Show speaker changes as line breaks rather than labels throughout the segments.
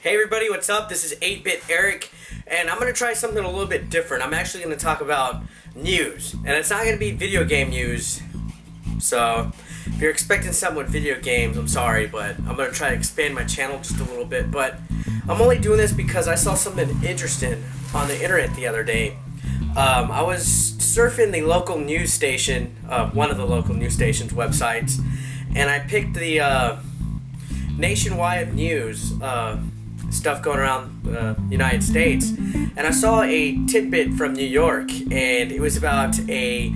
Hey everybody, what's up? This is 8-Bit Eric, and I'm going to try something a little bit different. I'm actually going to talk about news, and it's not going to be video game news. So, if you're expecting something with video games, I'm sorry, but I'm going to try to expand my channel just a little bit. But I'm only doing this because I saw something interesting on the internet the other day. I was surfing the local news station, one of the local news station's websites, and I picked the nationwide news stuff going around the United States, and I saw a tidbit from New York, and it was about a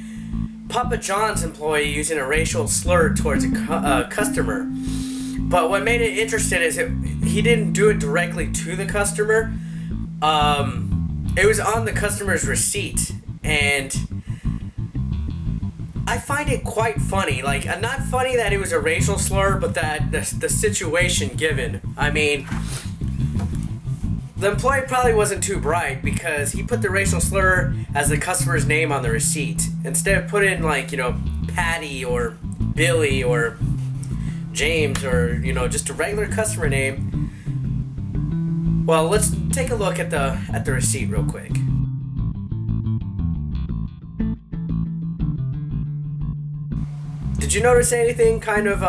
Papa John's employee using a racial slur towards a customer. But what made it interesting is he didn't do it directly to the customer. It was on the customer's receipt, and I find it quite funny. Like, not funny that it was a racial slur, but that the situation given. I mean, the employee probably wasn't too bright because he put the racial slur as the customer's name on the receipt instead of putting, like, you know, Patty or Billy or James or, you know, just a regular customer name. Well, let's take a look at the receipt real quick. Did you notice anything kind of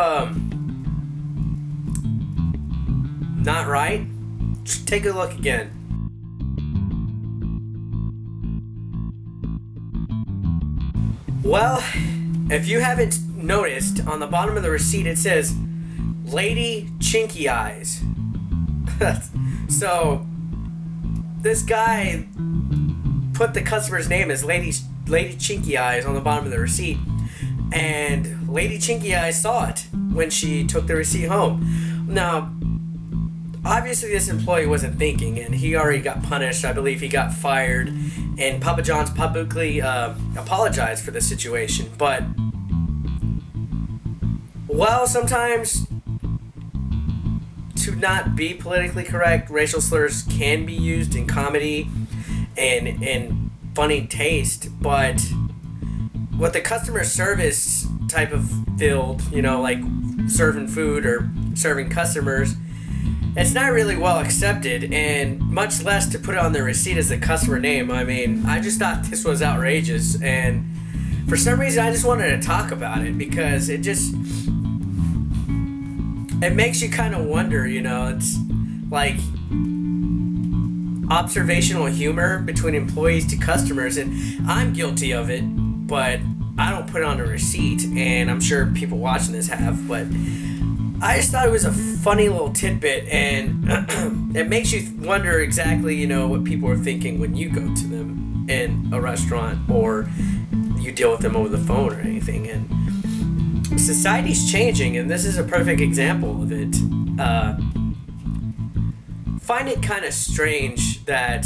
not right? Just take a look again. Well, if you haven't noticed, on the bottom of the receipt it says Lady Chinky Eyes. So this guy put the customer's name as Lady Chinky Eyes on the bottom of the receipt, and Lady Chinky Eyes saw it when she took the receipt home. Now, obviously this employee wasn't thinking, and he already got punished. I believe he got fired, and Papa John's publicly apologized for the situation. But, well, sometimes to not be politically correct, racial slurs can be used in comedy and in funny taste, but with the customer service type of field, you know, like serving food or serving customers, it's not really well accepted, and much less to put it on the receipt as the customer name. I mean, I just thought this was outrageous, and for some reason I just wanted to talk about it because it makes you kind of wonder, you know. It's like observational humor between employees to customers, and I'm guilty of it, but I don't put it on a receipt, and I'm sure people watching this have. But I just thought it was a funny little tidbit, and it makes you wonder exactly, you know, what people are thinking when you go to them in a restaurant or you deal with them over the phone or anything. And society's changing, and this is a perfect example of it. Find it kind of strange that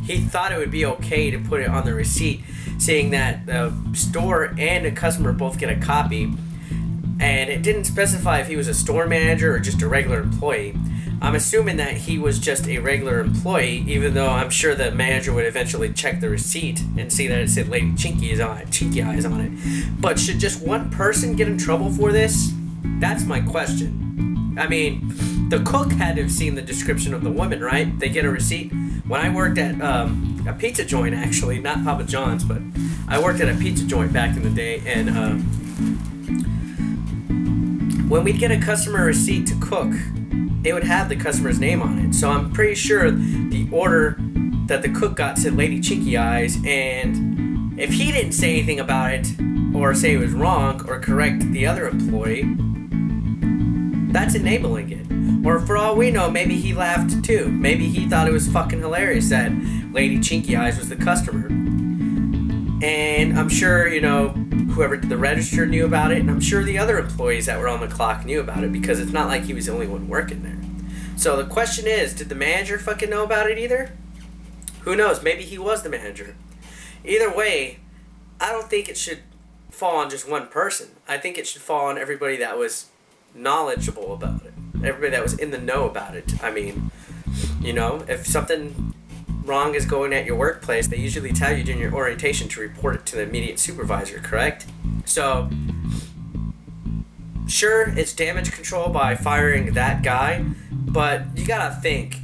he thought it would be okay to put it on the receipt, seeing that the store and the customer both get a copy, and it didn't specify if he was a store manager or just a regular employee. I'm assuming that he was just a regular employee, even though I'm sure the manager would eventually check the receipt and see that it said Lady Chinky Eyes on it. But should just one person get in trouble for this? That's my question. I mean, the cook had to have seen the description of the woman, right? They get a receipt. When I worked at a pizza joint, actually, not Papa John's, but I worked at a pizza joint back in the day, and when we'd get a customer receipt to cook, it would have the customer's name on it. So I'm pretty sure the order that the cook got said Lady Chinky Eyes, and if he didn't say anything about it or say it was wrong or correct the other employee, that's enabling it. Or for all we know, maybe he laughed too. Maybe he thought it was fucking hilarious that Lady Chinky Eyes was the customer. And I'm sure, you know, whoever did the register knew about it, and I'm sure the other employees that were on the clock knew about it, because it's not like he was the only one working there. So the question is, did the manager fucking know about it either? Who knows? Maybe he was the manager. Either way, I don't think it should fall on just one person. I think it should fall on everybody that was knowledgeable about it. Everybody that was in the know about it. I mean, you know, if something wrong is going at your workplace, they usually tell you during your orientation to report it to the immediate supervisor, correct? So Sure, it's damage control by firing that guy, but you gotta think,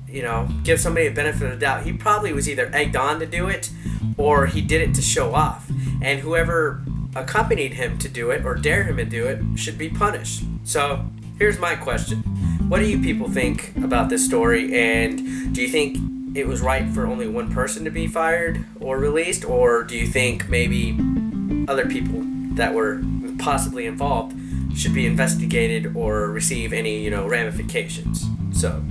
you know, give somebody a benefit of the doubt. He probably was either egged on to do it or he did it to show off. And whoever accompanied him to do it or dare him to do it should be punished. So here's my question. What do you people think about this story? And do you think it was right for only one person to be fired or released? Or do you think maybe other people that were possibly involved should be investigated or receive any, you know, ramifications? So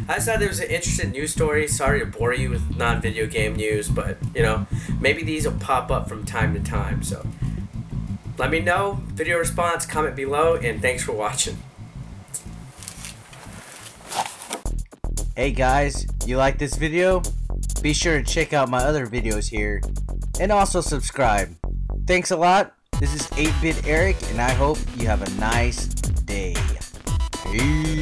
I just thought there was an interesting news story. Sorry to bore you with non-video game news, but, you know, maybe these will pop up from time to time. So let me know. Video response, comment below, and thanks for watching.
Hey guys, you like this video? Be sure to check out my other videos here, and also subscribe. Thanks a lot. This is 8-Bit Eric, and I hope you have a nice day. Peace.